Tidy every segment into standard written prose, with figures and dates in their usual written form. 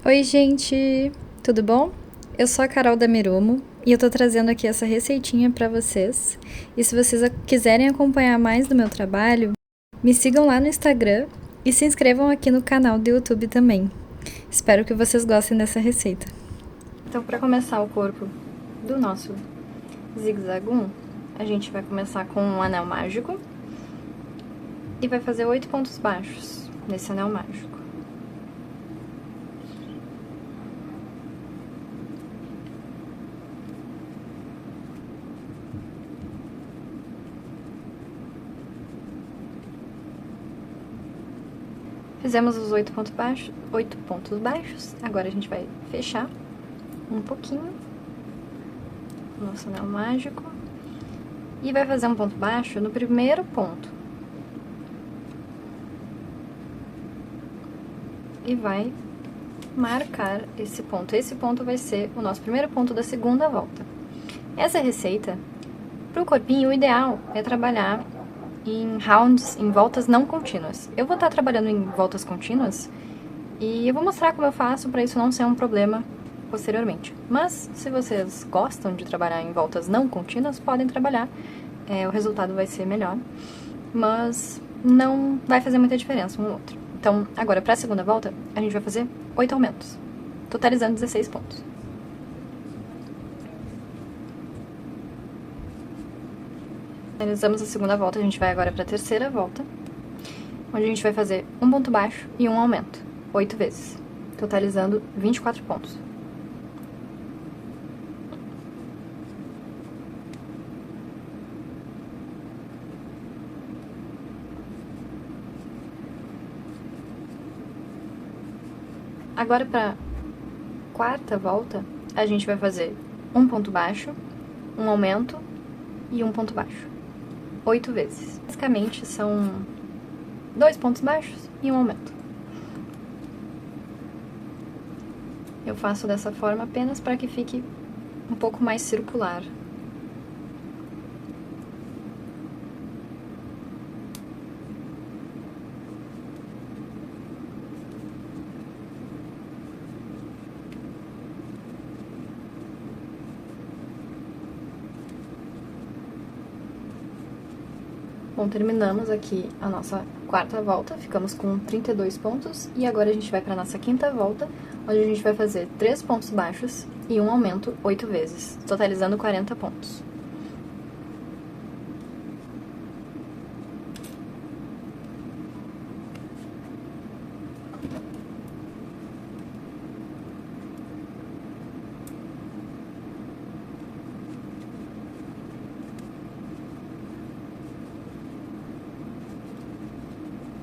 Oi, gente! Tudo bom? Eu sou a Carol da Mirumo e eu tô trazendo aqui essa receitinha pra vocês. E se vocês quiserem acompanhar mais do meu trabalho, me sigam lá no Instagram e se inscrevam aqui no canal do YouTube também. Espero que vocês gostem dessa receita. Então, para começar o corpo do nosso zigue-zague, a gente vai começar com um anel mágico e vai fazer 8 pontos baixos nesse anel mágico. Fizemos os 8 pontos baixos, agora a gente vai fechar um pouquinho o nosso anel mágico e vai fazer um ponto baixo no primeiro ponto. E vai marcar esse ponto. Esse ponto vai ser o nosso primeiro ponto da segunda volta. Essa receita, para o corpinho, o ideal é trabalhar em rounds, em voltas não contínuas. Eu vou estar trabalhando em voltas contínuas e eu vou mostrar como eu faço para isso não ser um problema posteriormente. Mas, se vocês gostam de trabalhar em voltas não contínuas, podem trabalhar, o resultado vai ser melhor, mas não vai fazer muita diferença um ou outro. Então, agora, para a segunda volta, a gente vai fazer 8 aumentos, totalizando 16 pontos. Finalizamos a segunda volta, a gente vai agora para a terceira volta, onde a gente vai fazer um ponto baixo e um aumento, 8 vezes, totalizando 24 pontos. Agora, para a quarta volta, a gente vai fazer um ponto baixo, um aumento e um ponto baixo, 8 vezes. Basicamente, são 2 pontos baixos e um aumento. Eu faço dessa forma apenas para que fique um pouco mais circular. Bom, terminamos aqui a nossa quarta volta, ficamos com 32 pontos e agora a gente vai para a nossa quinta volta, onde a gente vai fazer 3 pontos baixos e um aumento 8 vezes, totalizando 40 pontos.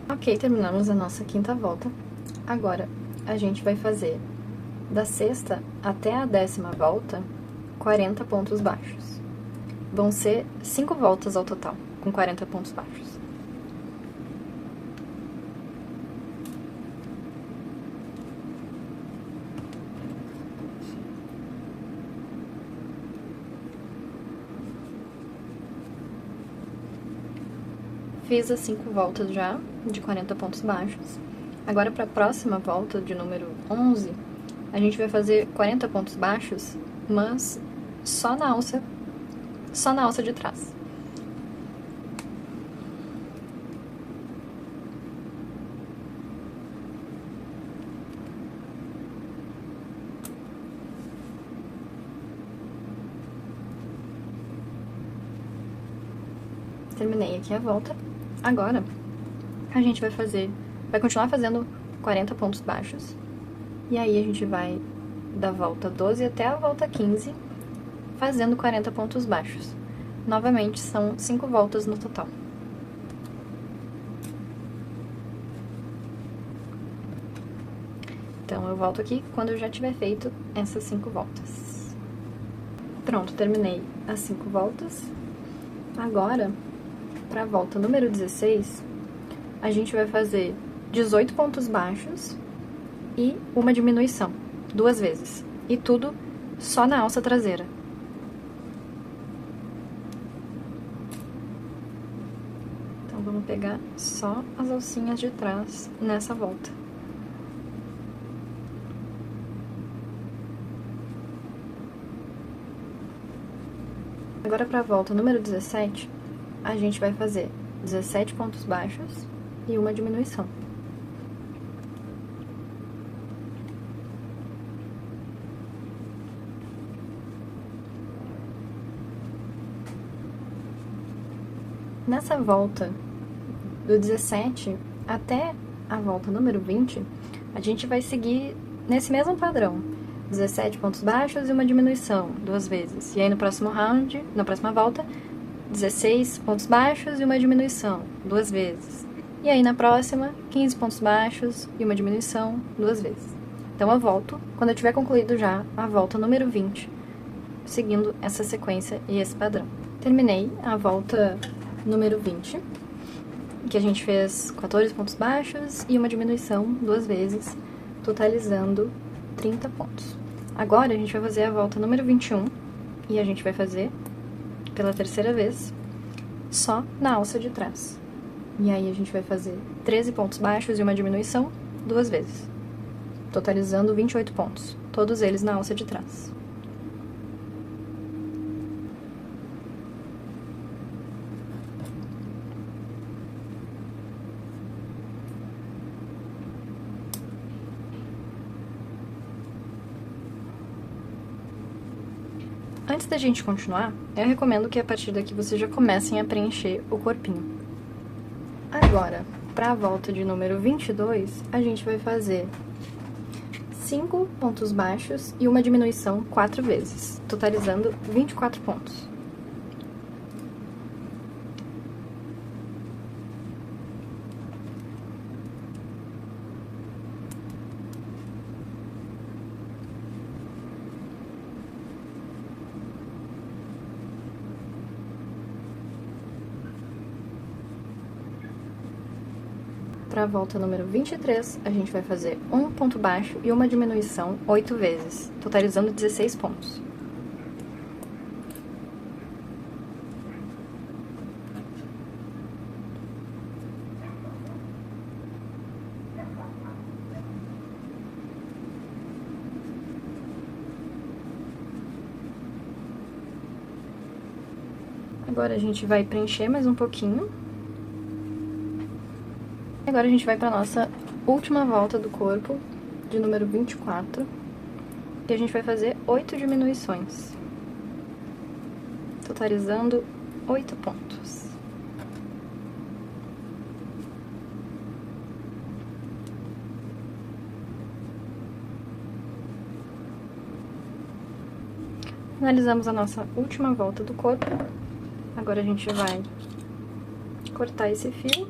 Ok, terminamos a nossa quinta volta. Agora, a gente vai fazer da sexta até a 10ª volta, 40 pontos baixos. Vão ser 5 voltas ao total, com 40 pontos baixos. Fiz as 5 voltas já, de 40 pontos baixos. Agora, para a próxima volta, de número 11, a gente vai fazer 40 pontos baixos, mas só na alça de trás. Terminei aqui a volta. Agora, a gente vai continuar fazendo 40 pontos baixos. E aí, a gente vai da volta 12 até a volta 15, fazendo 40 pontos baixos. Novamente, são 5 voltas no total. Então, eu volto aqui quando eu já tiver feito essas 5 voltas. Pronto, terminei as 5 voltas. Agora, para a volta número 16, a gente vai fazer 18 pontos baixos e uma diminuição, 2 vezes. E tudo só na alça traseira. Então, vamos pegar só as alcinhas de trás nessa volta. Agora, para a volta número 17, a gente vai fazer 17 pontos baixos e uma diminuição. Nessa volta do 17 até a volta número 20, a gente vai seguir nesse mesmo padrão. 17 pontos baixos e uma diminuição, 2 vezes. E aí no próximo round, na próxima volta, 16 pontos baixos e uma diminuição, 2 vezes. E aí na próxima, 15 pontos baixos e uma diminuição, 2 vezes. Então eu volto quando eu tiver concluído já a volta número 20, seguindo essa sequência e esse padrão. Terminei a volta número 20, que a gente fez 14 pontos baixos e uma diminuição 2 vezes, totalizando 30 pontos. Agora a gente vai fazer a volta número 21 e a gente vai fazer pela terceira vez só na alça de trás. E aí a gente vai fazer 13 pontos baixos e uma diminuição 2 vezes, totalizando 28 pontos, todos eles na alça de trás. Antes da gente continuar, eu recomendo que a partir daqui vocês já comecem a preencher o corpinho. Agora, para a volta de número 22, a gente vai fazer 5 pontos baixos e uma diminuição 4 vezes, totalizando 24 pontos. Para a volta número 23, a gente vai fazer um ponto baixo e uma diminuição 8 vezes, totalizando 16 pontos. Agora a gente vai preencher mais um pouquinho. Agora a gente vai para nossa última volta do corpo, de número 24, e a gente vai fazer 8 diminuições, totalizando 8 pontos. Finalizamos a nossa última volta do corpo. Agora a gente vai cortar esse fio.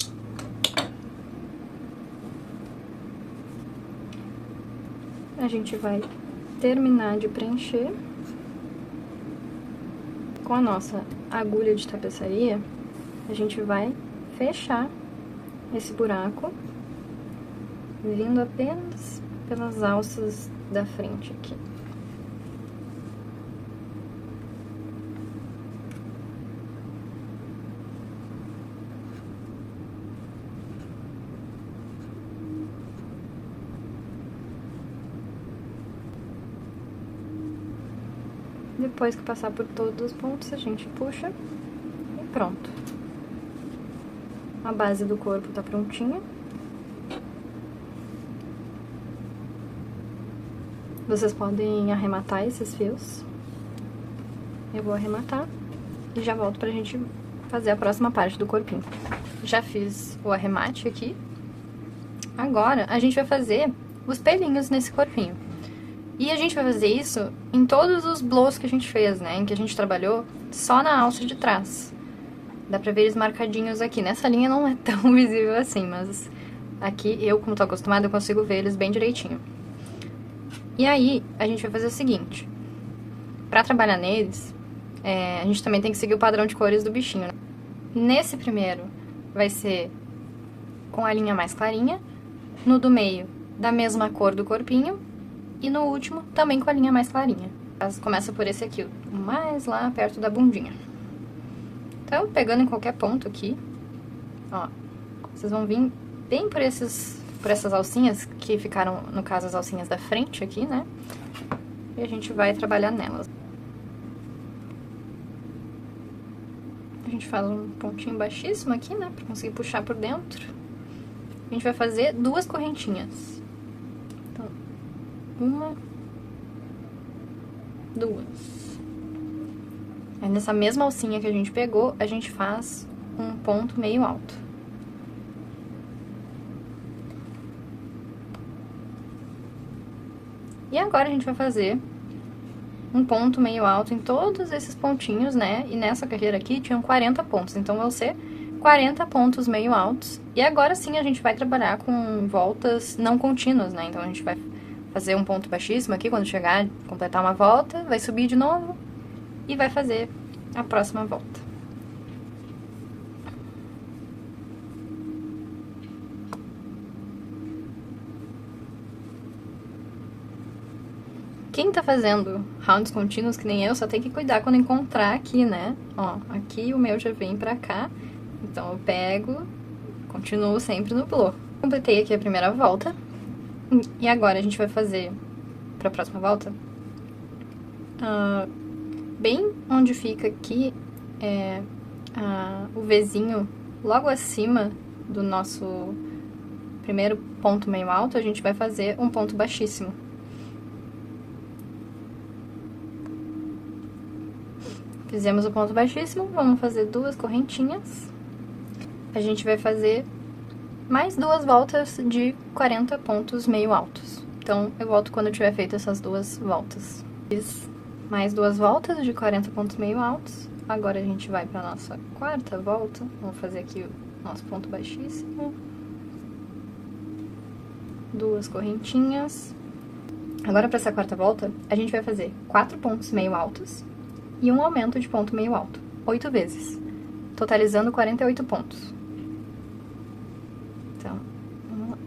A gente vai terminar de preencher com a nossa agulha de tapeçaria. A gente vai fechar esse buraco, vindo apenas pelas alças da frente aqui. Depois que passar por todos os pontos, a gente puxa e pronto. A base do corpo tá prontinha. Vocês podem arrematar esses fios. Eu vou arrematar e já volto pra gente fazer a próxima parte do corpinho. Já fiz o arremate aqui. Agora, a gente vai fazer os pelinhos nesse corpinho. E a gente vai fazer isso em todos os blows que a gente fez, né? Em que a gente trabalhou só na alça de trás. Dá pra ver eles marcadinhos aqui. Nessa linha não é tão visível assim, mas aqui eu, como tô acostumada, eu consigo ver eles bem direitinho. E aí, a gente vai fazer o seguinte. Pra trabalhar neles, a gente também tem que seguir o padrão de cores do bichinho, né? Nesse primeiro, vai ser com a linha mais clarinha. No do meio, da mesma cor do corpinho. E no último, também com a linha mais clarinha. Começa por esse aqui, o mais lá perto da bundinha. Então, pegando em qualquer ponto aqui, ó, vocês vão vir bem por essas alcinhas, que ficaram, no caso, as alcinhas da frente aqui, né? E a gente vai trabalhar nelas. gente faz um pontinho baixíssimo aqui, né, pra conseguir puxar por dentro. A gente vai fazer 2 correntinhas. Então, 1, 2. Aí, nessa mesma alcinha que a gente pegou, a gente faz um ponto meio alto. E agora a gente vai fazer um ponto meio alto em todos esses pontinhos, né? E nessa carreira aqui tinham 40 pontos, então vão ser 40 pontos meio altos. E agora sim a gente vai trabalhar com voltas não contínuas, né? Então a gente vai fazer um ponto baixíssimo aqui quando chegar, completar uma volta, vai subir de novo e vai fazer a próxima volta. Quem tá fazendo rounds contínuos que nem eu, só tem que cuidar quando encontrar aqui, né? Ó, aqui o meu já vem pra cá, então eu pego, continuo sempre no blow. Completei aqui a primeira volta, e agora a gente vai fazer pra próxima volta, bem onde fica aqui, o Vzinho logo acima do nosso primeiro ponto meio alto, a gente vai fazer um ponto baixíssimo. Fizemos o ponto baixíssimo, vamos fazer 2 correntinhas. A gente vai fazer mais 2 voltas de 40 pontos meio altos. Então, eu volto quando eu tiver feito essas 2 voltas. Fiz mais 2 voltas de 40 pontos meio altos. Agora a gente vai para nossa 4ª volta. Vamos fazer aqui o nosso ponto baixíssimo. 2 correntinhas. Agora, para essa 4ª volta, a gente vai fazer 4 pontos meio altos e um aumento de ponto meio alto, 8 vezes, totalizando 48 pontos. Então, vamos lá.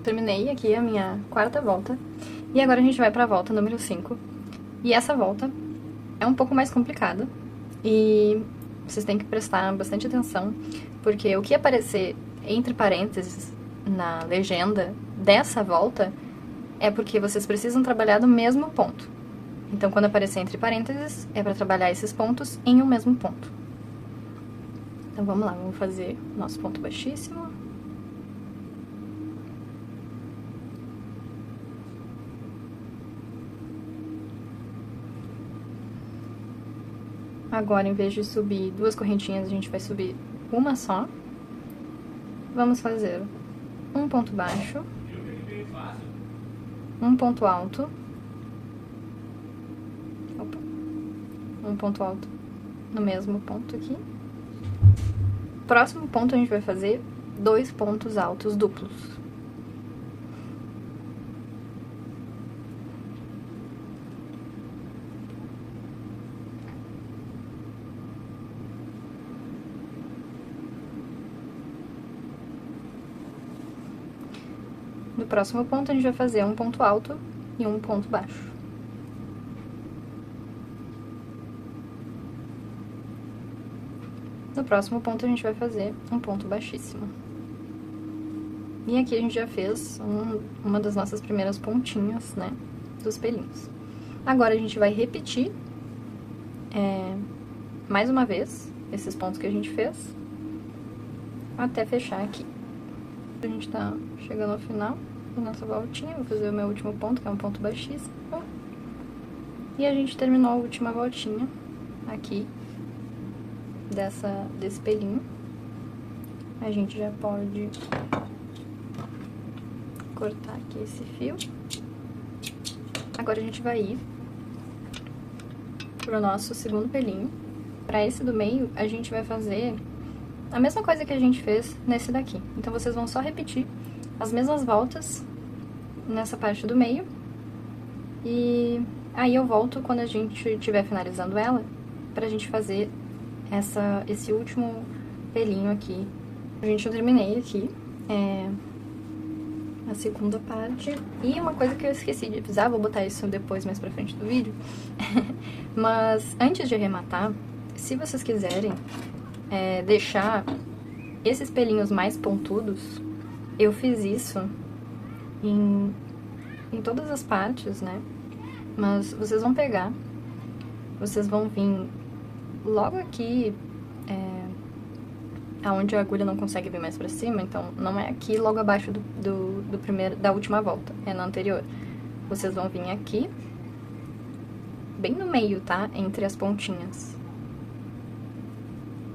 Terminei aqui a minha 4ª volta. E agora a gente vai pra volta número 5. E essa volta é um pouco mais complicada. E vocês têm que prestar bastante atenção, porque o que aparecer entre parênteses na legenda dessa volta é porque vocês precisam trabalhar no mesmo ponto. Então, quando aparecer entre parênteses, é pra trabalhar esses pontos em um mesmo ponto. Então, vamos lá, vamos fazer o nosso ponto baixíssimo. Agora, em vez de subir 2 correntinhas, a gente vai subir uma só. Vamos fazer um ponto baixo, um ponto alto, um ponto alto no mesmo ponto aqui. Próximo ponto a gente vai fazer 2 pontos altos duplos. No próximo ponto, a gente vai fazer um ponto alto e um ponto baixo. No próximo ponto, a gente vai fazer um ponto baixíssimo. E aqui a gente já fez uma das nossas primeiras pontinhas, né, dos pelinhos. Agora, a gente vai repetir mais uma vez esses pontos que a gente fez, até fechar aqui. A gente tá chegando ao final da nossa voltinha, vou fazer o meu último ponto, que é um ponto baixíssimo. E a gente terminou a última voltinha aqui desse pelinho. A gente já pode cortar aqui esse fio. Agora a gente vai ir pro nosso segundo pelinho. Para esse do meio, a gente vai fazer a mesma coisa que a gente fez nesse daqui. Então, vocês vão só repetir as mesmas voltas nessa parte do meio. E aí eu volto quando a gente estiver finalizando ela, pra gente fazer esse último pelinho aqui. Gente, eu terminei aqui a segunda parte. E uma coisa que eu esqueci de avisar, vou botar isso depois, mais pra frente do vídeo. Mas antes de arrematar, se vocês quiserem deixar esses pelinhos mais pontudos, eu fiz isso em todas as partes, né? Mas vocês vão pegar, vocês vão vir logo aqui, aonde a agulha não consegue vir mais pra cima, então não é aqui logo abaixo da última volta, é na anterior. Vocês vão vir aqui, bem no meio, tá? Entre as pontinhas.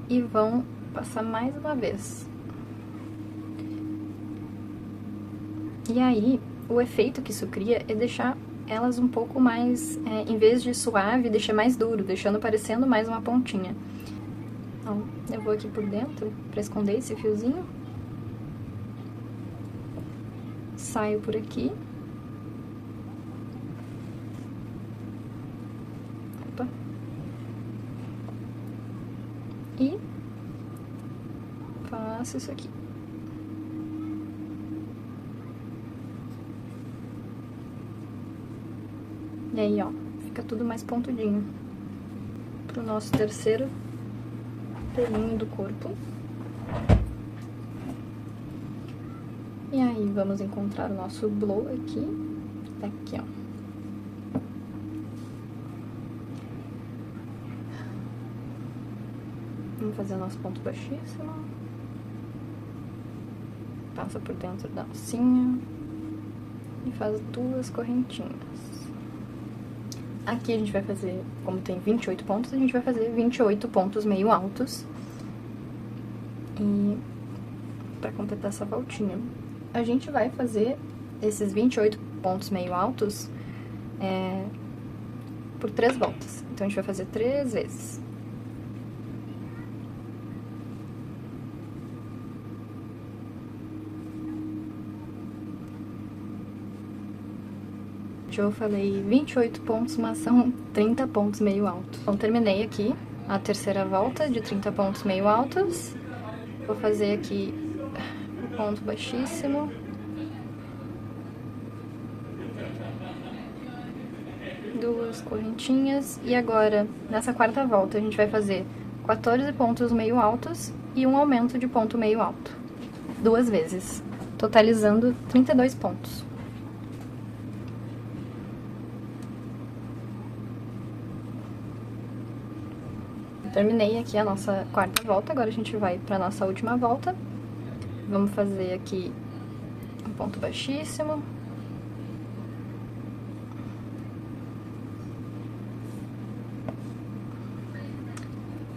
E vão passar mais uma vez. E aí, o efeito que isso cria é deixar elas um pouco mais, em vez de suave, deixar mais duro, deixando parecendo mais uma pontinha. Então, eu vou aqui por dentro pra esconder esse fiozinho. Saio por aqui. Opa. E faço isso aqui. E aí, ó, fica tudo mais pontudinho. Pro nosso terceiro pelinho do corpo. E aí, vamos encontrar o nosso blow aqui. Tá aqui, ó. Vamos fazer o nosso ponto baixíssimo. Passa por dentro da alcinha. E faz 2 correntinhas. Aqui a gente vai fazer, como tem 28 pontos, a gente vai fazer 28 pontos meio altos. E pra completar essa voltinha, a gente vai fazer esses 28 pontos meio altos por 3 voltas. Então, a gente vai fazer 3 vezes. Eu falei 28 pontos, mas são 30 pontos meio altos. Então, terminei aqui a terceira volta de 30 pontos meio altos. Vou fazer aqui o ponto baixíssimo. Duas correntinhas. E agora, nessa quarta volta, a gente vai fazer 14 pontos meio altos e um aumento de ponto meio alto. 2 vezes, totalizando 32 pontos. Terminei aqui a nossa quarta volta, agora a gente vai pra nossa última volta. Vamos fazer aqui um ponto baixíssimo.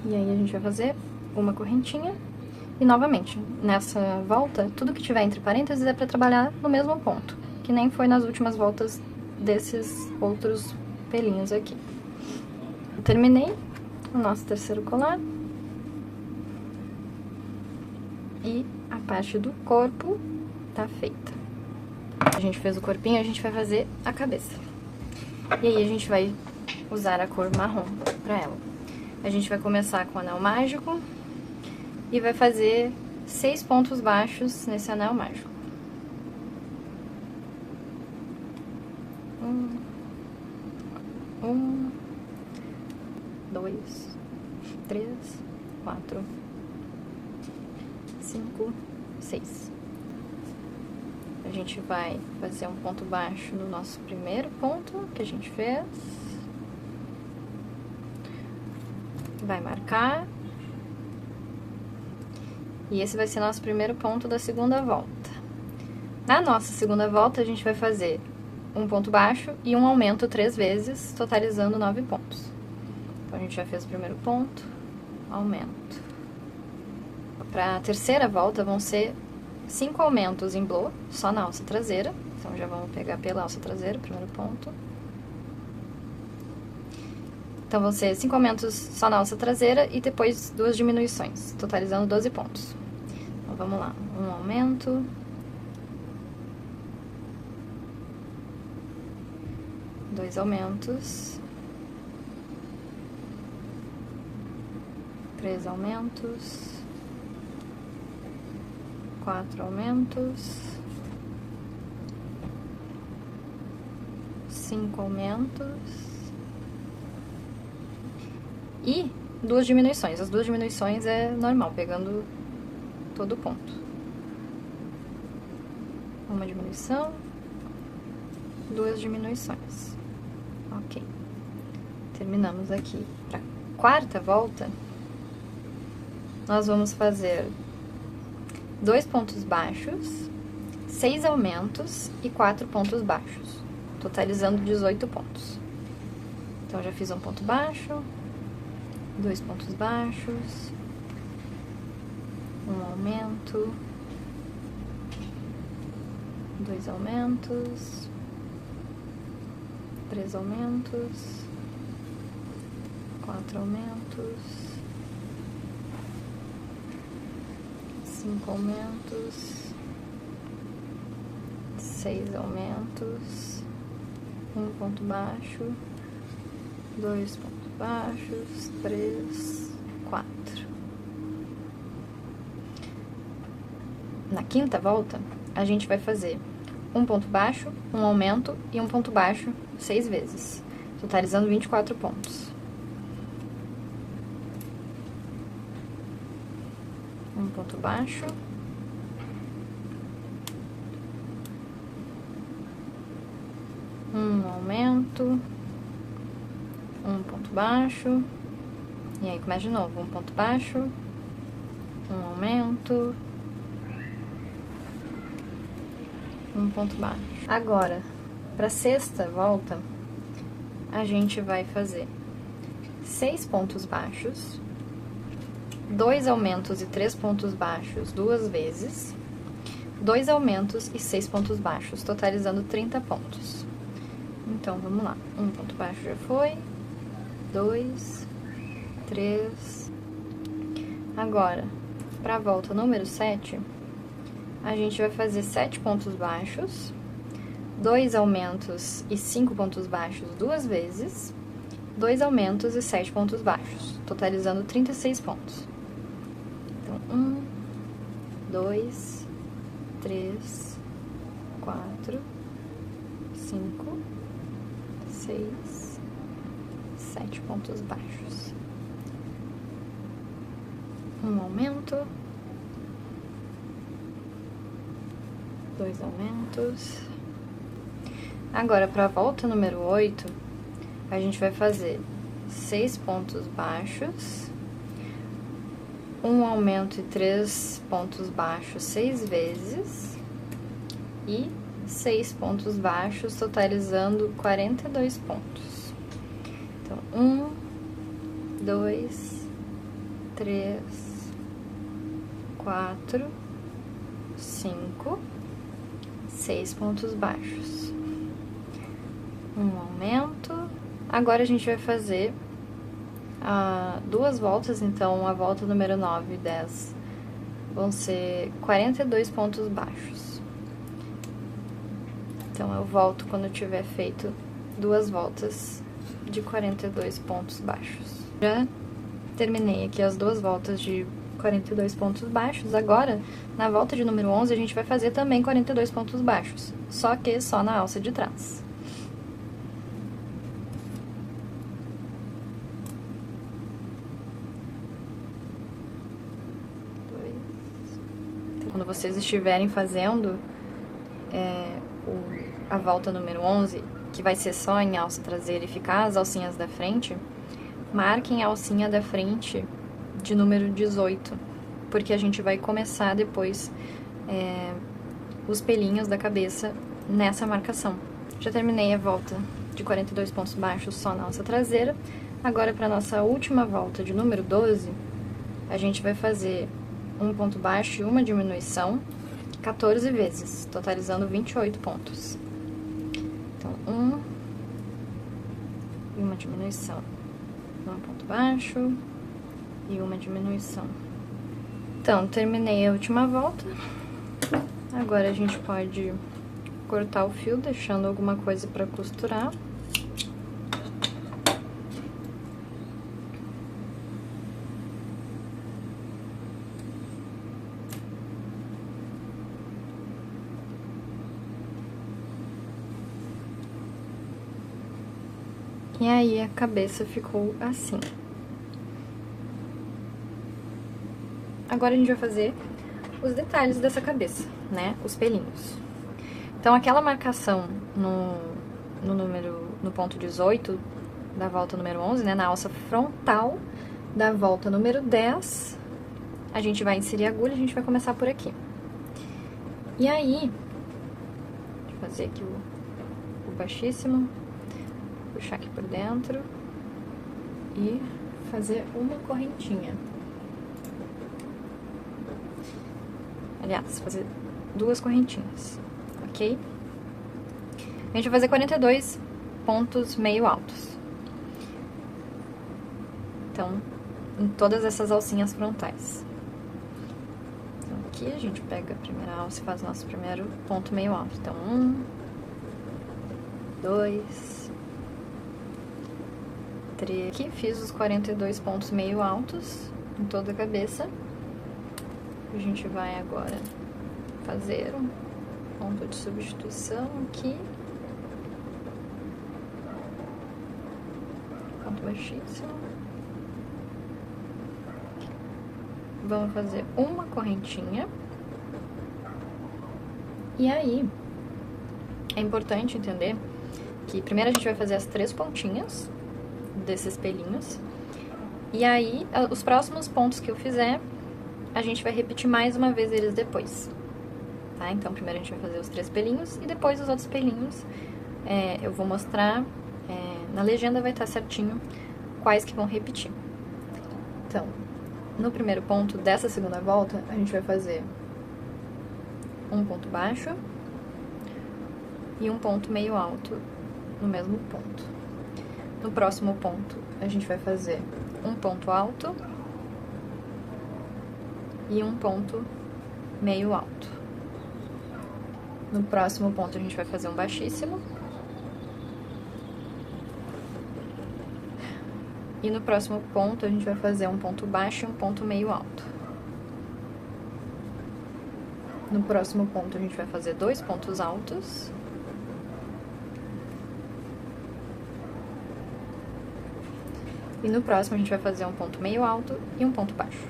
E aí a gente vai fazer uma correntinha. E novamente, nessa volta, tudo que tiver entre parênteses é pra trabalhar no mesmo ponto, que nem foi nas últimas voltas desses outros pelinhos aqui. Eu terminei o nosso terceiro colar. E a parte do corpo tá feita. A gente fez o corpinho, a gente vai fazer a cabeça. E aí a gente vai usar a cor marrom pra ela. A gente vai começar com o anel mágico e vai fazer 6 pontos baixos nesse anel mágico. 1, 2, 3, 4, 5, 6. A gente vai fazer um ponto baixo no nosso primeiro ponto que a gente fez. Vai marcar. E esse vai ser nosso primeiro ponto da segunda volta. Na nossa segunda volta, a gente vai fazer um ponto baixo e um aumento 3 vezes, totalizando 9 pontos. Então, a gente já fez o primeiro ponto, aumento. Para a terceira volta, vão ser 5 aumentos em blow, só na alça traseira. Então, já vamos pegar pela alça traseira, primeiro ponto. Então, vão ser 5 aumentos só na alça traseira e depois 2 diminuições, totalizando 12 pontos. Então, vamos lá. Um aumento. 2 aumentos. 3 aumentos. 4 aumentos. 5 aumentos e 2 diminuições. As 2 diminuições é normal, pegando todo o ponto. Uma diminuição, 2 diminuições. Ok. Terminamos aqui. Para a quarta volta, nós vamos fazer 2 pontos baixos, 6 aumentos e 4 pontos baixos, totalizando 18 pontos. Então, já fiz um ponto baixo, 2 pontos baixos, um aumento, 2 aumentos, 3 aumentos, 4 aumentos, 5 aumentos, 6 aumentos, um ponto baixo, 2 pontos baixos, 3, 4. Na quinta volta, a gente vai fazer um ponto baixo, um aumento e um ponto baixo 6 vezes, totalizando 24 pontos. Um ponto baixo, um aumento, um ponto baixo, e aí começa de novo, um ponto baixo, um aumento, um ponto baixo. Agora, para a sexta volta, a gente vai fazer 6 pontos baixos, 2 aumentos e 3 pontos baixos 2 vezes, 2 aumentos e 6 pontos baixos, totalizando 30 pontos. Então, vamos lá. Um ponto baixo já foi, 2, 3. Agora, para a volta número 7, a gente vai fazer 7 pontos baixos, 2 aumentos e 5 pontos baixos 2 vezes, 2 aumentos e 7 pontos baixos, totalizando 36 pontos. Então, 1, 2, 3, 4, 5, 6, 7 pontos baixos. Um aumento, 2 aumentos. Agora, para a volta número 8, a gente vai fazer 6 pontos baixos, um aumento e 3 pontos baixos 6 vezes e 6 pontos baixos, totalizando 42 pontos. Então, 1, 2, 3, 4, 5, 6 pontos baixos. Um aumento. Agora, a gente vai fazer 2 voltas, então a volta número 9 e 10 vão ser 42 pontos baixos. Então, eu volto quando eu tiver feito 2 voltas de 42 pontos baixos. Já terminei aqui as 2 voltas de 42 pontos baixos. Agora, na volta de número 11, a gente vai fazer também 42 pontos baixos, só que só na alça de trás. Quando vocês estiverem fazendo a volta número 11, que vai ser só em alça traseira e ficar as alcinhas da frente, marquem a alcinha da frente de número 18, porque a gente vai começar depois os pelinhos da cabeça nessa marcação. Já terminei a volta de 42 pontos baixos só na alça traseira. Agora, para nossa última volta de número 12, a gente vai fazer um ponto baixo e uma diminuição 14 vezes, totalizando 28 pontos. Então, e uma diminuição, um ponto baixo e uma diminuição. Então, terminei a última volta. Agora a gente pode cortar o fio, deixando alguma coisa para costurar. E aí a cabeça ficou assim. Agora a gente vai fazer os detalhes dessa cabeça, né? Os pelinhos. Então aquela marcação no ponto 18 da volta número 11, né? Na alça frontal da volta número 10, a gente vai inserir a agulha, a gente vai começar por aqui. E aí, deixa eu fazer aqui o baixíssimo, puxar aqui por dentro e fazer uma correntinha. Aliás, fazer 2 correntinhas, ok? A gente vai fazer 42 pontos meio altos. Então, em todas essas alcinhas frontais. Então, aqui a gente pega a primeira alça e faz o nosso primeiro ponto meio alto. Então, 1, 2, 3. Aqui fiz os 42 pontos meio altos em toda a cabeça. A gente vai agora fazer um ponto de substituição aqui. Ponto baixíssimo. Vamos fazer uma correntinha. E aí, é importante entender que primeiro a gente vai fazer as 3 pontinhas desses pelinhos. E aí, os próximos pontos que eu fizer, a gente vai repetir mais uma vez eles depois, tá? Então, primeiro a gente vai fazer os 3 pelinhos e depois os outros pelinhos eu vou mostrar, na legenda vai estar certinho quais que vão repetir. Então, no primeiro ponto dessa segunda volta, a gente vai fazer um ponto baixo e um ponto meio alto no mesmo ponto. No próximo ponto, a gente vai fazer um ponto alto e um ponto meio alto. No próximo ponto, a gente vai fazer um baixíssimo. E no próximo ponto, a gente vai fazer um ponto baixo e um ponto meio alto. No próximo ponto, a gente vai fazer 2 pontos altos. E no próximo, a gente vai fazer um ponto meio alto e um ponto baixo.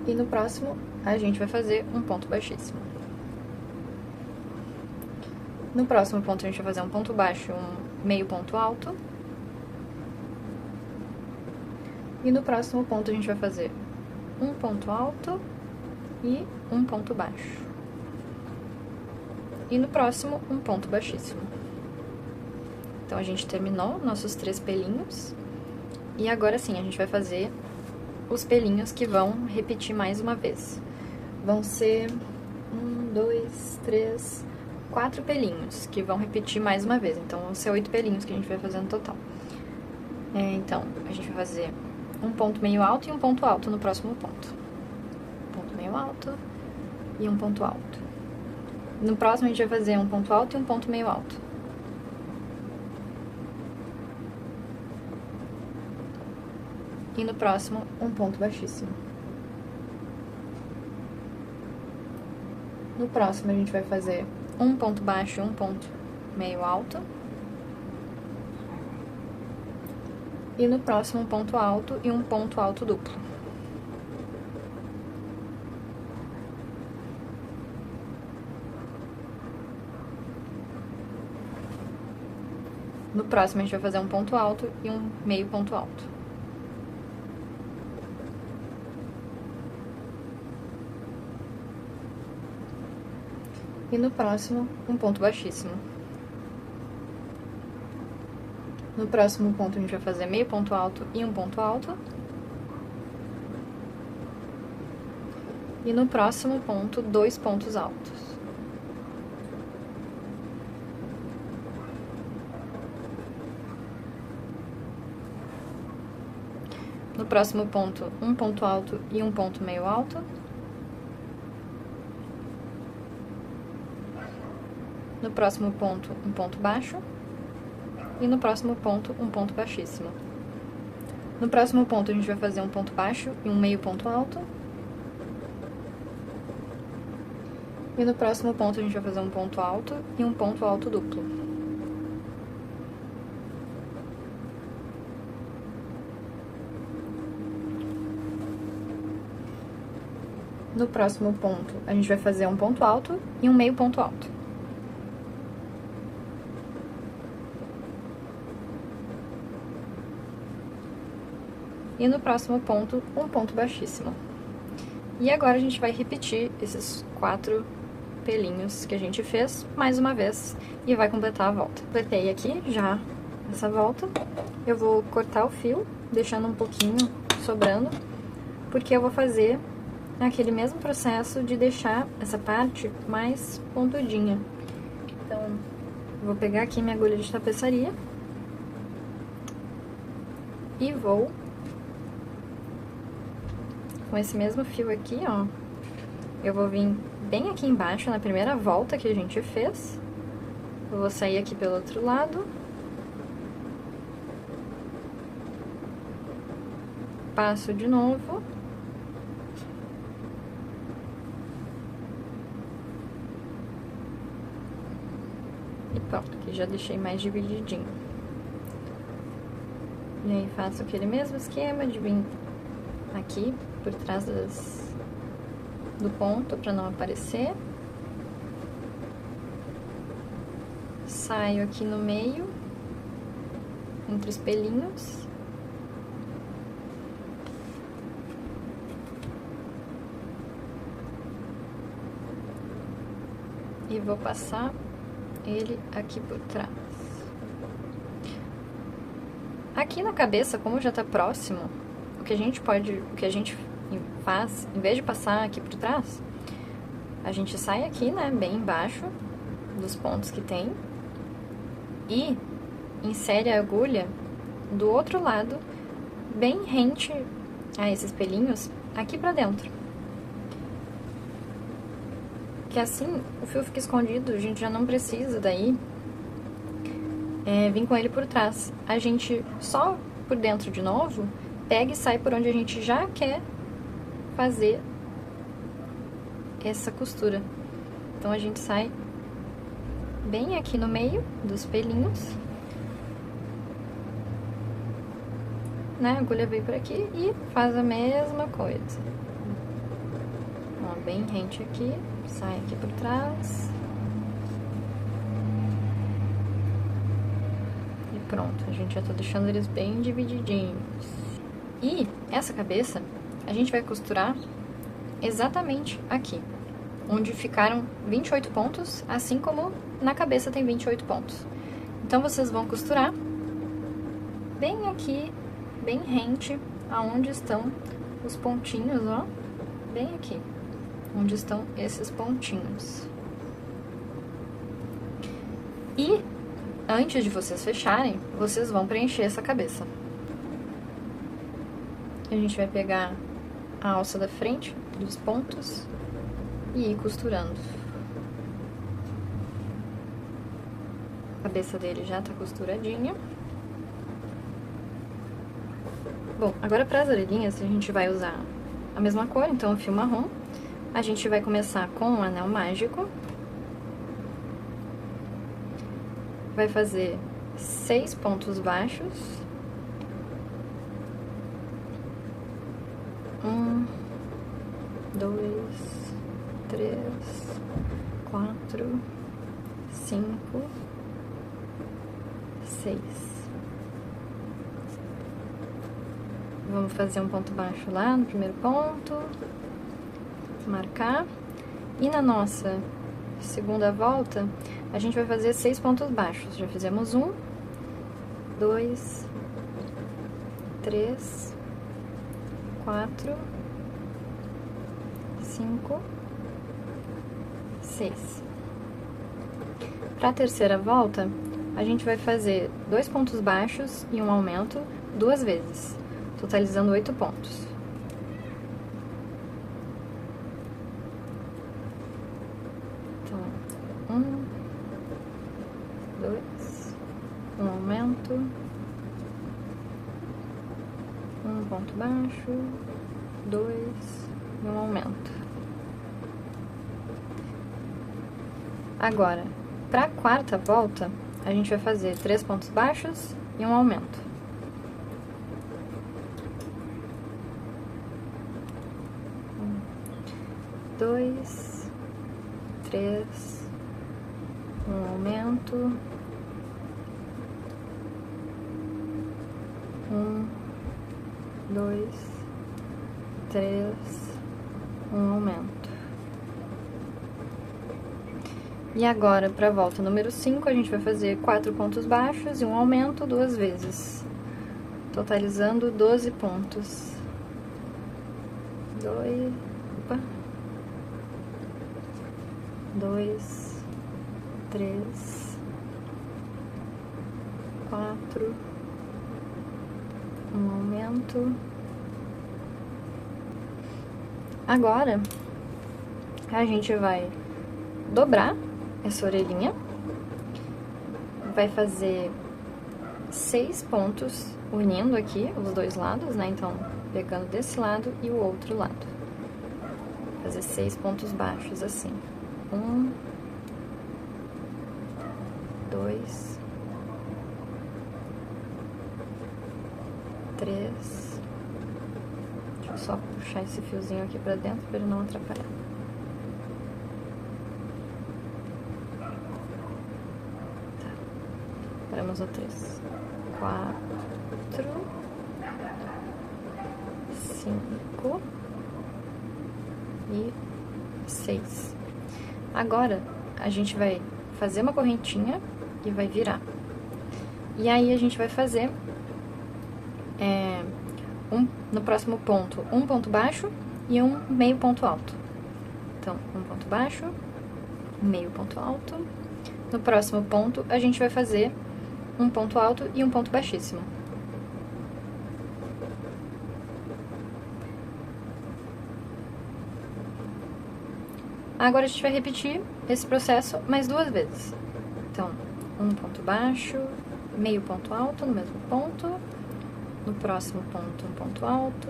E no próximo, a gente vai fazer um ponto baixíssimo. No próximo ponto, a gente vai fazer um ponto baixo e um meio ponto alto. E no próximo ponto, a gente vai fazer um ponto alto e um ponto baixo. E no próximo, um ponto baixíssimo. Então, a gente terminou nossos 3 pelinhos. E agora sim, a gente vai fazer os pelinhos que vão repetir mais uma vez. Vão ser 1, 2, 3, 4 pelinhos que vão repetir mais uma vez. Então, vão ser 8 pelinhos que a gente vai fazer no total. Então, a gente vai fazer um ponto meio alto e um ponto alto no próximo ponto. Ponto meio alto e um ponto alto. No próximo, a gente vai fazer um ponto alto e um ponto meio alto. E no próximo, um ponto baixíssimo. No próximo, a gente vai fazer um ponto baixo e um ponto meio alto. E no próximo, um ponto alto e um ponto alto duplo. No próximo, a gente vai fazer um ponto alto e um meio ponto alto. E no próximo, um ponto baixíssimo. No próximo ponto, a gente vai fazer meio ponto alto e um ponto alto. E no próximo ponto, 2 pontos altos. No próximo ponto, um ponto alto e um ponto meio alto. No próximo ponto, um ponto baixo. E no próximo ponto, um ponto baixíssimo. No próximo ponto, a gente vai fazer um ponto baixo e um meio ponto alto. E no próximo ponto a gente vai fazer um ponto alto e um ponto alto duplo. No próximo ponto, a gente vai fazer um ponto alto e um meio ponto alto. E no próximo ponto, um ponto baixíssimo. E agora a gente vai repetir esses 4 pelinhos que a gente fez mais uma vez e vai completar a volta. Completei aqui já essa volta. Eu vou cortar o fio, deixando um pouquinho sobrando, porque eu vou fazer aquele mesmo processo de deixar essa parte mais pontudinha. Então, eu vou pegar aqui minha agulha de tapeçaria e vou, com esse mesmo fio aqui, ó, eu vou vir bem aqui embaixo, na primeira volta que a gente fez. Eu vou sair aqui pelo outro lado. Passo de novo. E pronto, aqui já deixei mais divididinho. E aí faço aquele mesmo esquema de vir aqui por trás do ponto para não aparecer. Saio aqui no meio, entre os pelinhos. E vou passar ele aqui por trás. Aqui na cabeça, como já tá próximo, o que a gente faz, em vez de passar aqui por trás, a gente sai aqui, né, bem embaixo dos pontos que tem e insere a agulha do outro lado, bem rente a esses pelinhos, aqui pra dentro. Que assim o fio fica escondido, a gente já não precisa daí vir com ele por trás. A gente só por dentro de novo, pega e sai por onde a gente já quer fazer essa costura. Então a gente sai bem aqui no meio dos pelinhos, né? A agulha veio por aqui e faz a mesma coisa. Ó, bem rente aqui, sai aqui por trás. E pronto, a gente já tá deixando eles bem divididinhos. E essa cabeça a gente vai costurar exatamente aqui, onde ficaram 28 pontos, assim como na cabeça tem 28 pontos. Então, vocês vão costurar bem aqui, bem rente aonde estão os pontinhos, ó, bem aqui, onde estão esses pontinhos. E, antes de vocês fecharem, vocês vão preencher essa cabeça. A gente vai pegar a alça da frente dos pontos e ir costurando. A cabeça dele já tá costuradinha. Bom, agora para as orelhinhas a gente vai usar a mesma cor, então o fio marrom. A gente vai começar com um anel mágico. Vai fazer 6 pontos baixos. 1, 2, 3, 4, 5, 6. Vamos fazer um ponto baixo lá no primeiro ponto, marcar. E na nossa segunda volta, a gente vai fazer 6 pontos baixos. Já fizemos 1, 2, 3, 4, 5, 6. Para a terceira volta, a gente vai fazer 2 pontos baixos e um aumento 2 vezes, totalizando 8 pontos. Então, 1, 2, um aumento, um ponto baixo, 2 e um aumento. Agora, para a quarta volta, a gente vai fazer 3 pontos baixos e um aumento. Dois, 3, um aumento, 1, 2, 3, um aumento. E agora, para a volta número 5, a gente vai fazer 4 pontos baixos e um aumento 2 vezes, totalizando 12 pontos. 2, 3, 4, um aumento. Agora, a gente vai dobrar essa orelhinha, vai fazer 6 pontos unindo aqui os dois lados, né? Então, pegando desse lado e o outro lado. Fazer 6 pontos baixos assim. 1, 2, 3. Deixa eu só puxar esse fiozinho aqui pra dentro pra ele não atrapalhar. Tá. Paramos no 3. 4, 5 e 6. Agora, a gente vai fazer uma correntinha e vai virar. E aí, a gente vai fazer no próximo ponto, um ponto baixo e um meio ponto alto. Então, um ponto baixo, meio ponto alto. No próximo ponto, a gente vai fazer um ponto alto e um ponto baixíssimo. Agora, a gente vai repetir esse processo mais 2 vezes. Então, um ponto baixo, meio ponto alto no mesmo ponto. No próximo ponto, um ponto alto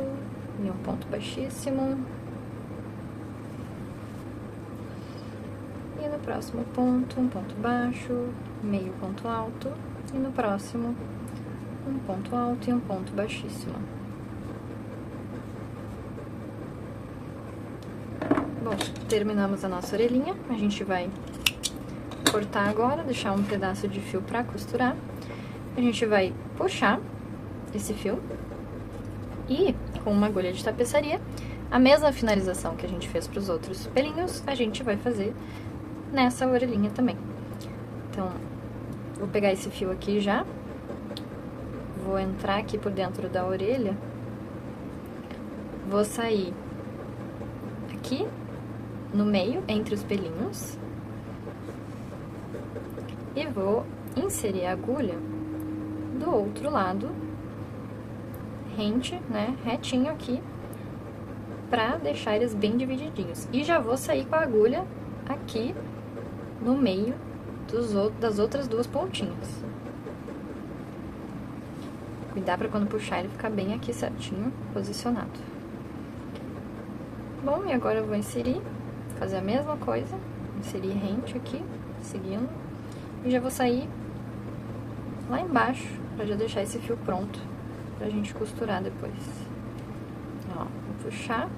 e um ponto baixíssimo. E no próximo ponto, um ponto baixo, meio ponto alto. E no próximo, um ponto alto e um ponto baixíssimo. Bom, terminamos a nossa orelhinha. A gente vai cortar agora, deixar um pedaço de fio pra costurar. A gente vai puxar esse fio e, com uma agulha de tapeçaria, a mesma finalização que a gente fez para os outros pelinhos, a gente vai fazer nessa orelhinha também. Então, vou pegar esse fio aqui já, vou entrar aqui por dentro da orelha, vou sair aqui no meio, entre os pelinhos, e vou inserir a agulha do outro lado, rente, né, retinho aqui, pra deixar eles bem divididinhos. E já vou sair com a agulha aqui no meio das outras 2 pontinhas. Cuidar pra quando puxar ele ficar bem aqui certinho, posicionado. Bom, e agora eu vou inserir, fazer a mesma coisa, inserir rente aqui, seguindo, e já vou sair lá embaixo, pra já deixar esse fio pronto pra gente costurar depois. Ó, vou puxar.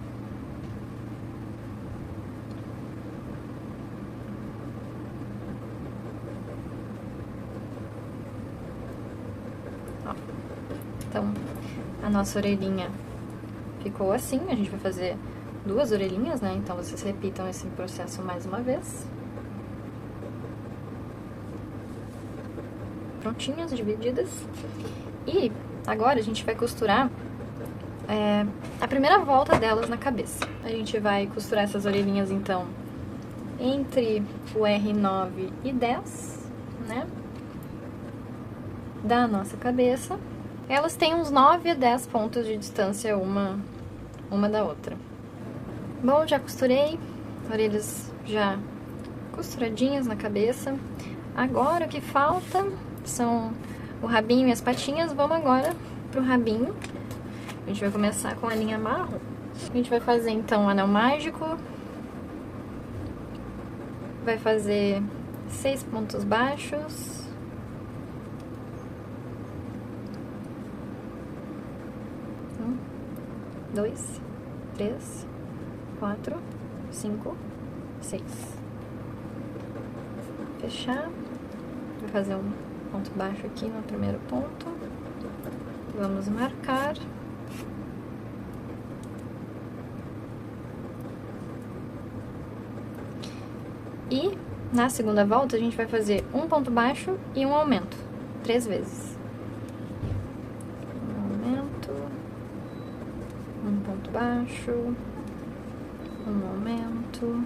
Ó. Então, a nossa orelhinha ficou assim. A gente vai fazer 2 orelhinhas, né? Então, vocês repitam esse processo mais uma vez. Prontinhas, divididas. E agora a gente vai costurar a primeira volta delas na cabeça. A gente vai costurar essas orelhinhas, então, entre o R9 e 10, né? Da nossa cabeça. Elas têm uns 9 a 10 pontos de distância uma da outra. Bom, já costurei, orelhas já costuradinhas na cabeça. Agora o que falta são o rabinho e as patinhas. Vamos agora pro rabinho. A gente vai começar com a linha marrom. A gente vai fazer então o anel mágico. Vai fazer 6 pontos baixos. Um, 2, 3, 4, 5, 6. Fechar. Vou fazer um ponto baixo aqui no primeiro ponto. Vamos marcar. E na segunda volta a gente vai fazer um ponto baixo e um aumento, 3 vezes. Um aumento, um ponto baixo, um aumento,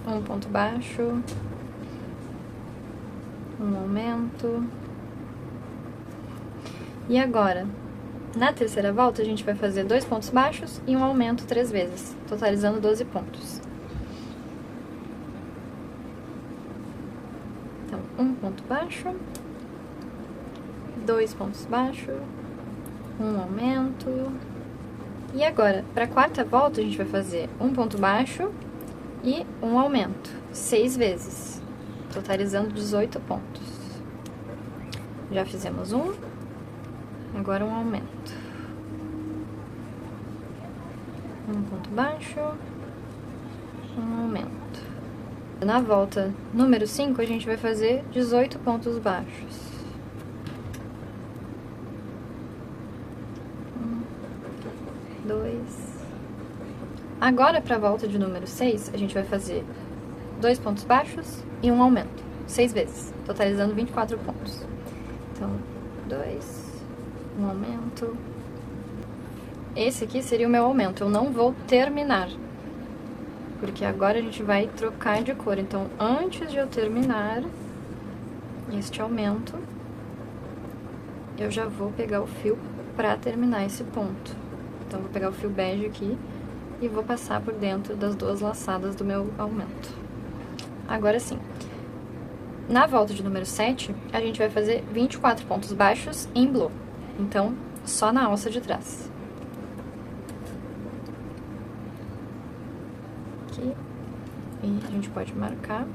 um ponto baixo, um aumento. E agora, na terceira volta, a gente vai fazer 2 pontos baixos e um aumento 3 vezes, totalizando 12 pontos. Então, um ponto baixo, 2 pontos baixos, um aumento. E agora, para a quarta volta, a gente vai fazer um ponto baixo e um aumento, 6 vezes, totalizando 18 pontos. Já fizemos um, agora um aumento. Um ponto baixo, um aumento. Na volta número 5, a gente vai fazer 18 pontos baixos. 1, 2. Agora, para a volta de número 6, a gente vai fazer 2 pontos baixos e um aumento, 6 vezes, totalizando 24 pontos. Então, 2, um aumento. Esse aqui seria o meu aumento, eu não vou terminar, porque agora a gente vai trocar de cor. Então, antes de eu terminar este aumento, eu já vou pegar o fio para terminar esse ponto. Então, vou pegar o fio bege aqui e vou passar por dentro das 2 laçadas do meu aumento. Agora sim, na volta de número 7, a gente vai fazer 24 pontos baixos em blow. Então, só na alça de trás. Aqui. E a gente pode marcar.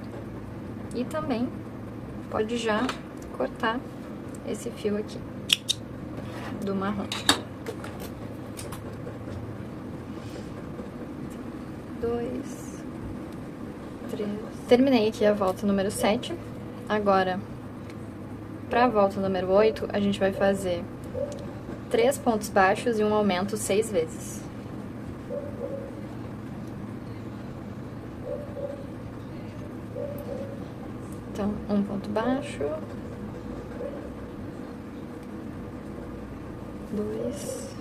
E também pode já cortar esse fio aqui do marrom. 2, 3. Terminei aqui a volta número 7. Agora, para a volta número 8, a gente vai fazer 3 pontos baixos e um aumento 6 vezes. Então, um ponto baixo, 2,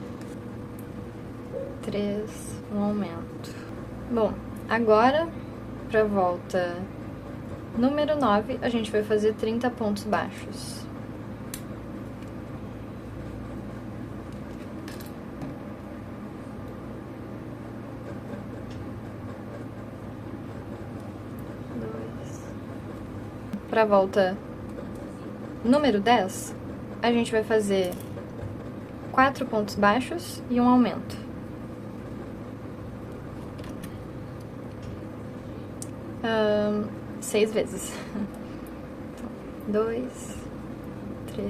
3, um aumento. Bom, agora, para a volta número 9, a gente vai fazer 30 pontos baixos. Para a volta número 10, a gente vai fazer 4 pontos baixos e um aumento. Seis vezes. 2, 3,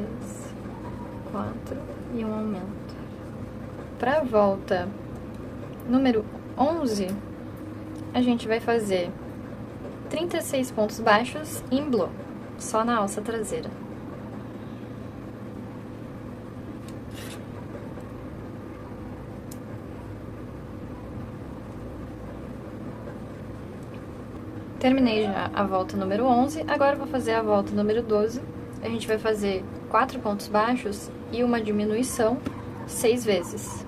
4 e um aumento. Para a volta número 11, a gente vai fazer 36 pontos baixos em blow, só na alça traseira. Terminei já a volta número 11, agora eu vou fazer a volta número 12. A gente vai fazer 4 pontos baixos e uma diminuição 6 vezes.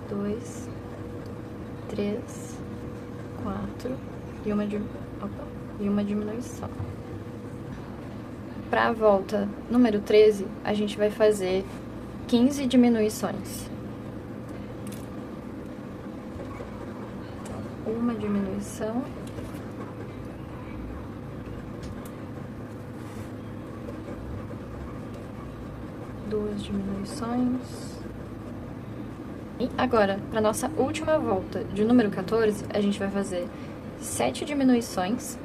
2, 3, 4 e uma diminuição. Para a volta número 13, a gente vai fazer 15 diminuições. Então, uma diminuição, duas diminuições, E agora, para nossa última volta de número 14, a gente vai fazer 7 diminuições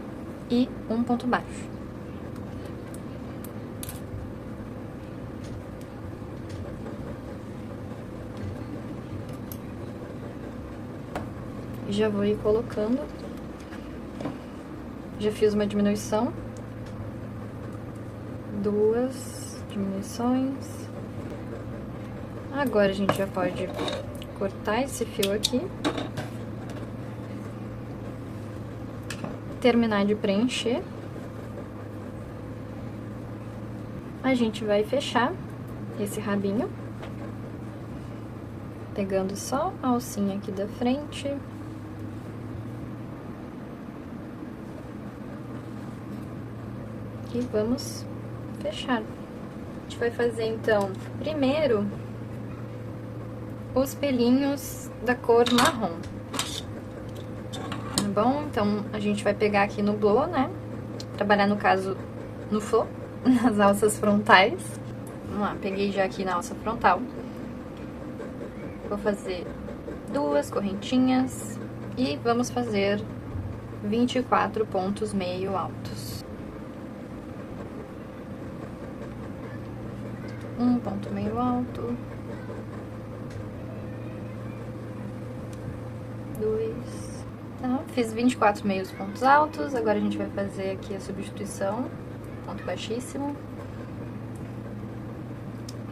e um ponto baixo. Já vou ir colocando. Já fiz uma diminuição. 2 diminuições. Agora a gente já pode cortar esse fio aqui. Terminar de preencher. A gente vai fechar esse rabinho. Pegando só a alcinha aqui da frente. E vamos fechar. A gente vai fazer, então, primeiro, os pelinhos da cor marrom. Tá bom? Então, a gente vai pegar aqui no blow, né? Trabalhar, no caso, no faux, nas alças frontais. Vamos lá, peguei já aqui na alça frontal. Vou fazer 2 correntinhas e vamos fazer 24 pontos meio altos. Um ponto meio alto, 2, então, fiz 24 meios pontos altos. Agora a gente vai fazer aqui a substituição, ponto baixíssimo.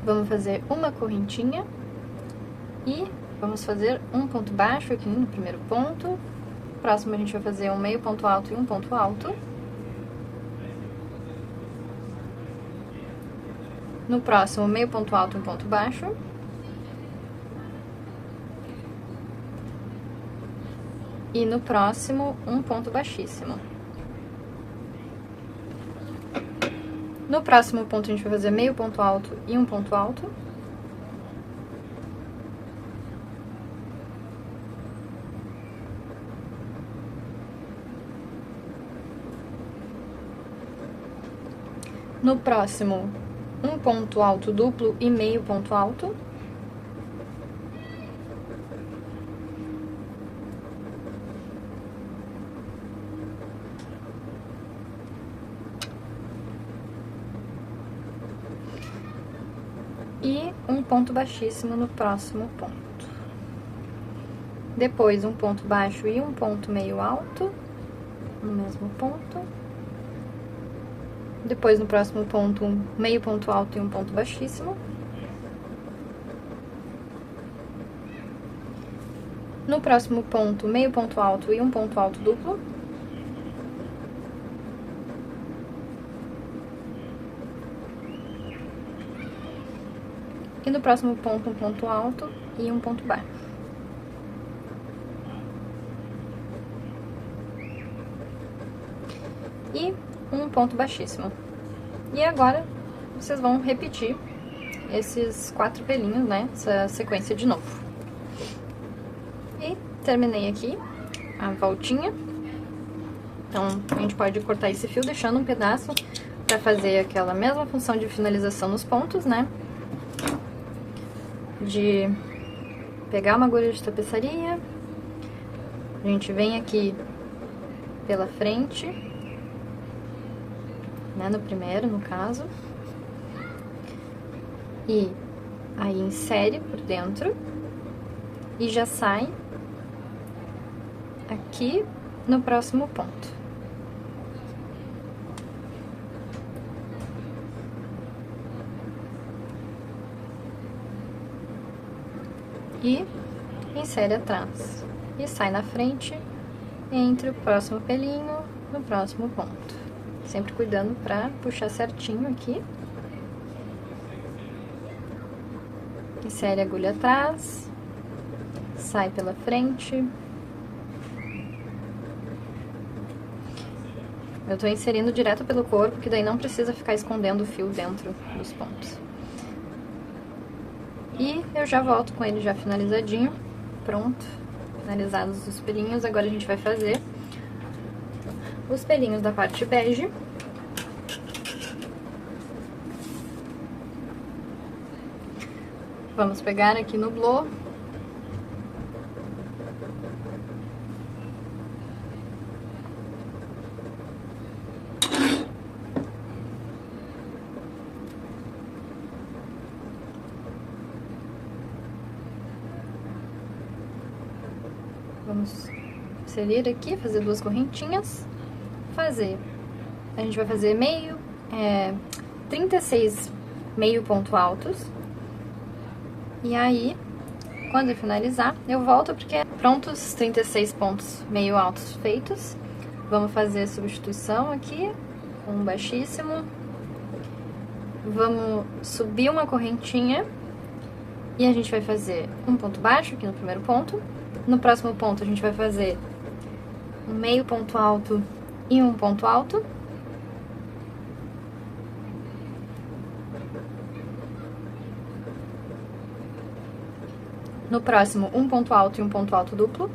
Vamos fazer uma correntinha e vamos fazer um ponto baixo aqui no primeiro ponto. Próximo a gente vai fazer um meio ponto alto e um ponto alto. No próximo, meio ponto alto e um ponto baixo. E no próximo, um ponto baixíssimo. No próximo ponto, a gente vai fazer meio ponto alto e um ponto alto. No próximo, um ponto alto duplo e meio ponto alto. E um ponto baixíssimo no próximo ponto. Depois, um ponto baixo e um ponto meio alto no mesmo ponto. Depois, no próximo ponto, um meio ponto alto e um ponto baixíssimo. No próximo ponto, meio ponto alto e um ponto alto duplo. E no próximo ponto, um ponto alto e um ponto baixo. E um ponto baixíssimo. E agora, vocês vão repetir esses 4 pelinhos, né? Essa sequência de novo. E terminei aqui a voltinha. Então, a gente pode cortar esse fio deixando um pedaço pra fazer aquela mesma função de finalização nos pontos, né? De pegar uma agulha de tapeçaria. A gente vem aqui pela frente, né, no primeiro, no caso, e aí insere por dentro e já sai aqui no próximo ponto. E insere atrás e sai na frente entre o próximo pelinho no próximo ponto. Sempre cuidando pra puxar certinho aqui. Insere a agulha atrás, sai pela frente. Eu tô inserindo direto pelo corpo, que daí não precisa ficar escondendo o fio dentro dos pontos. E eu já volto com ele já finalizadinho, pronto, finalizados os pelinhos. Agora a gente vai fazer os pelinhos da parte bege. Vamos pegar aqui no blow Vamos inserir aqui, fazer 2 correntinhas, a gente vai fazer 36 meio ponto altos, e aí, quando eu finalizar, eu volto porque prontos 36 pontos meio altos feitos. Vamos fazer a substituição aqui, com um baixíssimo, vamos subir uma correntinha, e a gente vai fazer um ponto baixo aqui no primeiro ponto. No próximo ponto a gente vai fazer um meio ponto alto e um ponto alto. No próximo, um ponto alto e um ponto alto duplo.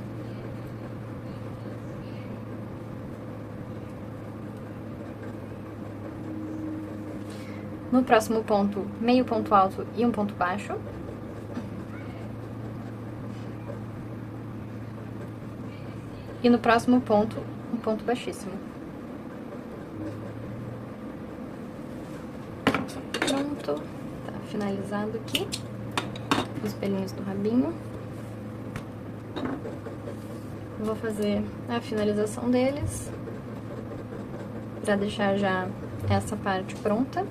No próximo ponto, meio ponto alto e um ponto baixo. E no próximo ponto, um ponto baixíssimo. Pronto, tá finalizado aqui os pelinhos do rabinho. Vou fazer a finalização deles para deixar já essa parte pronta.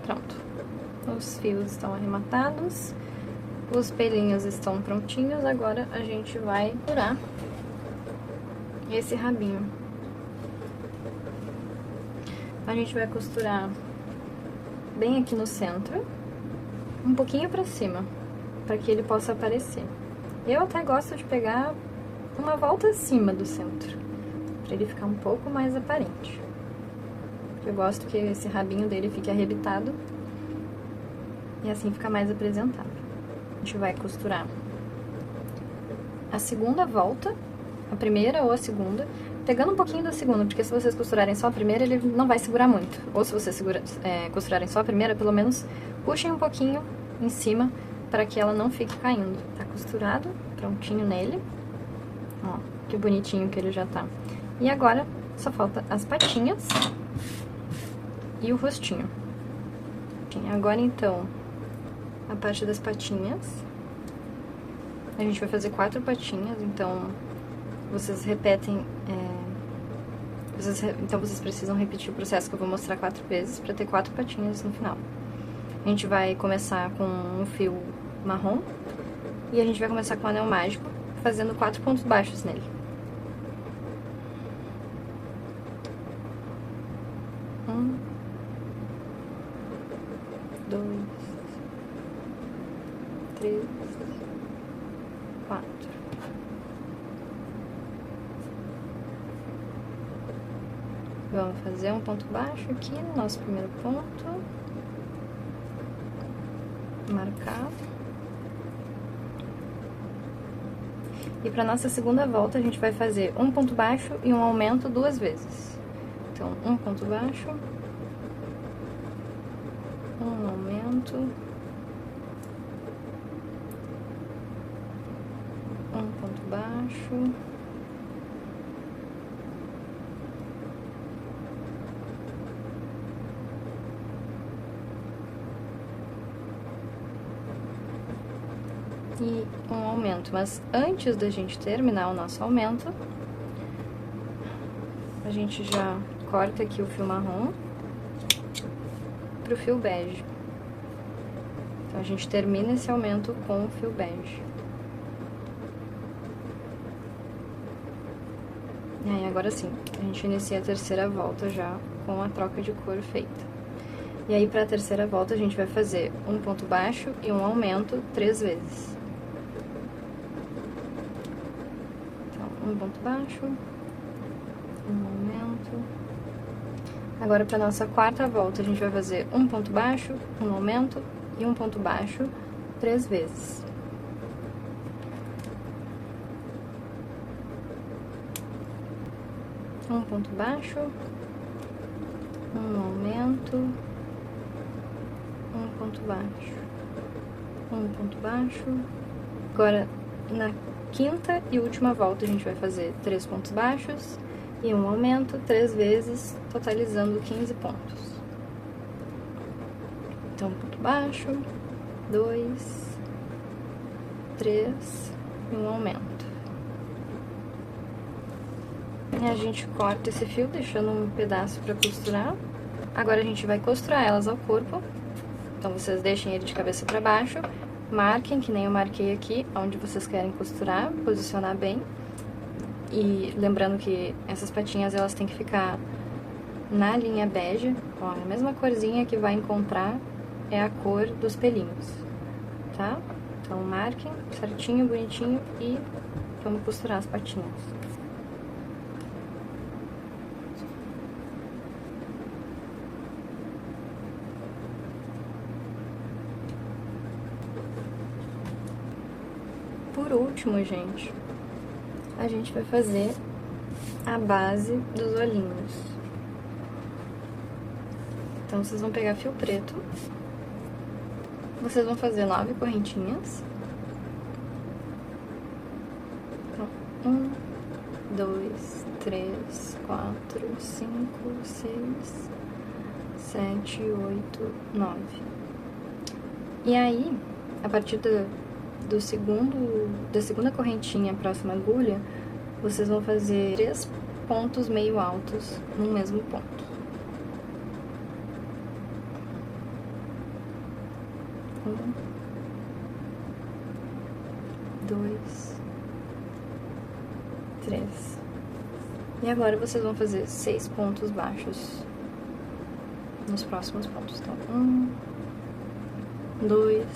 Pronto, os fios estão arrematados, os pelinhos estão prontinhos, agora a gente vai furar esse rabinho. A gente vai costurar bem aqui no centro, um pouquinho pra cima, para que ele possa aparecer. Eu até gosto de pegar uma volta acima do centro, para ele ficar um pouco mais aparente. Eu gosto que esse rabinho dele fique arrebitado e assim fica mais apresentável. A gente vai costurar a segunda volta, a primeira ou a segunda, pegando um pouquinho da segunda, porque se vocês costurarem só a primeira, ele não vai segurar muito. Ou se vocês costurarem só a primeira, pelo menos puxem um pouquinho em cima para que ela não fique caindo. Tá costurado, prontinho nele. Ó, que bonitinho que ele já tá. E agora só falta as patinhas e o rostinho. Agora, então, a parte das patinhas. A gente vai fazer 4 patinhas, então vocês repetem... Então, vocês precisam repetir o processo que eu vou mostrar 4 vezes para ter 4 patinhas no final. A gente vai começar com um fio marrom e a gente vai começar com o anel mágico, fazendo 4 pontos baixos nele. 1, 2, 3, 4. Vamos fazer um ponto baixo aqui no nosso primeiro ponto. Marcar. E para nossa segunda volta, a gente vai fazer um ponto baixo e um aumento 2 vezes. Então, um ponto baixo, um aumento, um ponto baixo, e um aumento. Mas antes da gente terminar o nosso aumento, a gente já corta aqui o fio marrom pro fio bege. Então, a gente termina esse aumento com o fio bege. E aí, agora sim, a gente inicia a terceira volta já com a troca de cor feita. E aí, pra terceira volta, a gente vai fazer um ponto baixo e um aumento 3 vezes. Então, um ponto baixo, um aumento. Agora, para nossa quarta volta, a gente vai fazer um ponto baixo, um aumento e um ponto baixo 3 vezes. Um ponto baixo, um aumento, um ponto baixo, um ponto baixo. Agora, Na quinta e última volta, a gente vai fazer 3 pontos baixos e um aumento 3 vezes, totalizando 15 pontos. Então, um ponto baixo, 2, 3 e um aumento. E a gente corta esse fio, deixando um pedaço para costurar. Agora a gente vai costurar elas ao corpo. Então, vocês deixem ele de cabeça para baixo, marquem, que nem eu marquei aqui, onde vocês querem costurar, posicionar bem. E lembrando que essas patinhas, elas têm que ficar na linha bege, ó, a mesma corzinha que vai encontrar é a cor dos pelinhos, tá? Então, marquem certinho, bonitinho e vamos costurar as patinhas. Por último, gente, a gente vai fazer a base dos olhinhos. Então, vocês vão pegar fio preto, vocês vão fazer 9 correntinhas. Então, 1, 2, 3, 4, 5, 6, 7, 8, 9. E aí, a partir da segunda correntinha próxima agulha, vocês vão fazer 3 pontos meio altos no mesmo ponto. 1, 2, 3. E agora vocês vão fazer 6 pontos baixos nos próximos pontos. Então, 1, 2,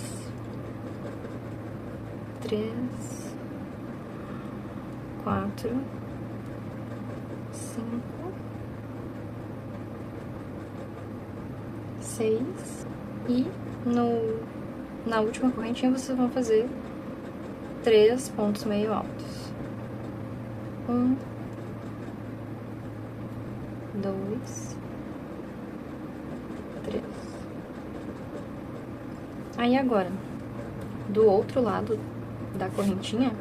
3, 4, 5, 6 e na última correntinha vocês vão fazer 3 pontos meio altos. 1, 2, 3. Aí agora, do outro lado da correntinha,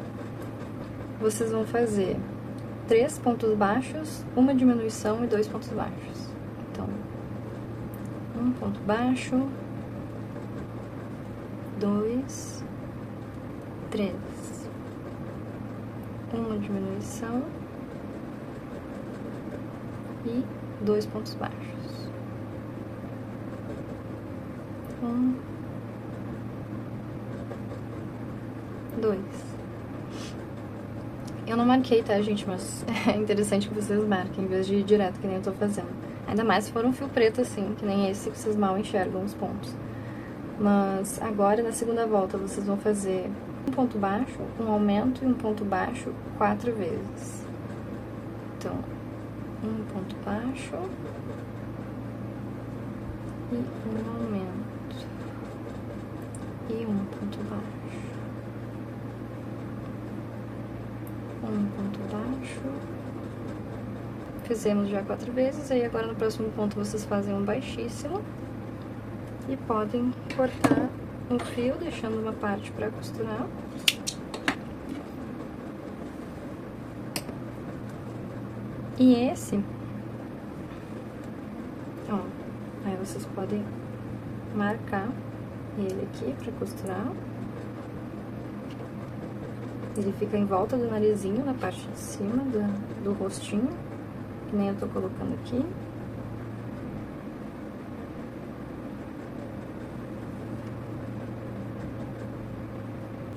vocês vão fazer 3 pontos baixos, uma diminuição e 2 pontos baixos. Então, um ponto baixo, 2, 3, uma diminuição e 2 pontos baixos. 1, 2. Eu não marquei, tá, gente? Mas é interessante que vocês marquem, em vez de ir direto, que nem eu tô fazendo. Ainda mais se for um fio preto assim, que nem esse, que vocês mal enxergam os pontos. Mas agora, na segunda volta, vocês vão fazer um ponto baixo, um aumento e um ponto baixo 4 vezes. Então, um ponto baixo e um aumento e um ponto baixo, um ponto baixo. Fizemos já 4 vezes, aí agora no próximo ponto vocês fazem um baixíssimo e podem cortar o fio, deixando uma parte para costurar. E esse, ó, aí vocês podem marcar ele aqui para costurar. Ele fica em volta do narizinho, na parte de cima do rostinho, que nem eu tô colocando aqui.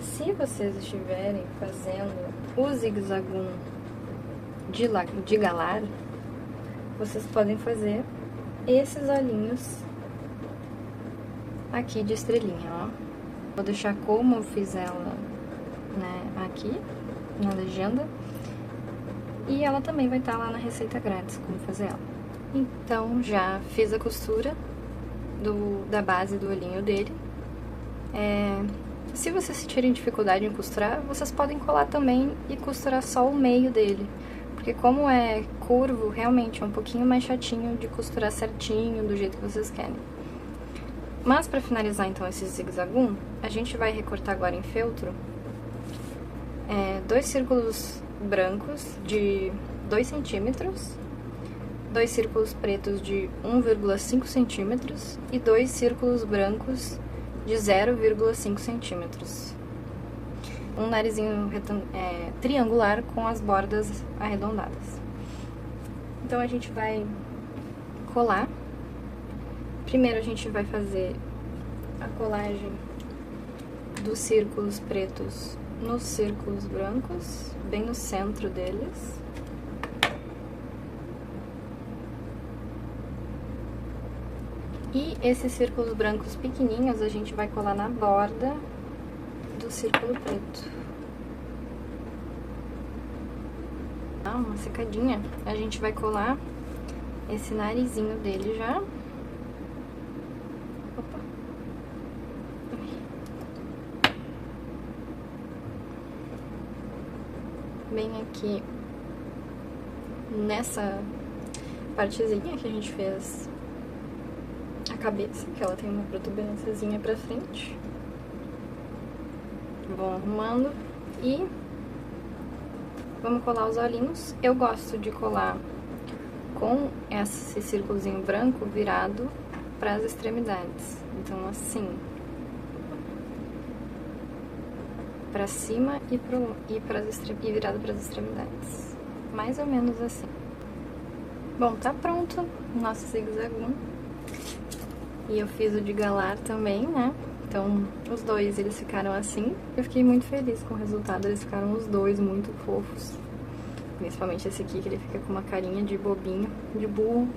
Se vocês estiverem fazendo o zigue-zague de galar, vocês podem fazer esses olhinhos aqui de estrelinha, ó. Vou deixar como eu fiz ela, né, aqui na legenda, e ela também vai estar lá na receita grátis, como fazer ela. Então, já fiz a costura da base do olhinho dele. Se vocês sentirem dificuldade em costurar, vocês podem colar também e costurar só o meio dele. Porque como é curvo, realmente é um pouquinho mais chatinho de costurar certinho, do jeito que vocês querem. Mas pra finalizar então esse zigue-zague, a gente vai recortar agora em feltro 2 círculos brancos de 2 centímetros, 2 círculos pretos de 1,5 centímetros e 2 círculos brancos de 0,5 centímetros. Um narizinho triangular com as bordas arredondadas. Então a gente vai colar. Primeiro a gente vai fazer a colagem dos círculos pretos nos círculos brancos, bem no centro deles. E esses círculos brancos pequenininhos a gente vai colar na borda do círculo preto. Dá uma secadinha. A gente vai colar esse narizinho dele já. Opa. Bem aqui nessa partezinha que a gente fez a cabeça, que ela tem uma protuberânciazinha pra frente. Vou arrumando e vamos colar os olhinhos. Eu gosto de colar com esse círculozinho branco virado para as extremidades. Então assim, para cima e virado para as extremidades. Mais ou menos assim. Bom, tá pronto o nosso zigue-zague. E eu fiz o de galar também, né? Então, os dois, eles ficaram assim. Eu fiquei muito feliz com o resultado. Eles ficaram os dois muito fofos. Principalmente esse aqui, que ele fica com uma carinha de bobinho, de burro.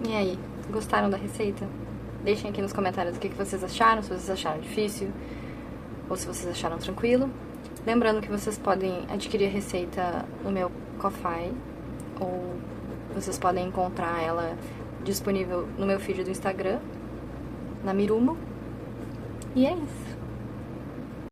E aí, gostaram da receita? Deixem aqui nos comentários o que vocês acharam, se vocês acharam difícil ou se vocês acharam tranquilo. Lembrando que vocês podem adquirir a receita no meu Ko-Fi, ou vocês podem encontrar ela disponível no meu feed do Instagram, na Mirumo. E é isso.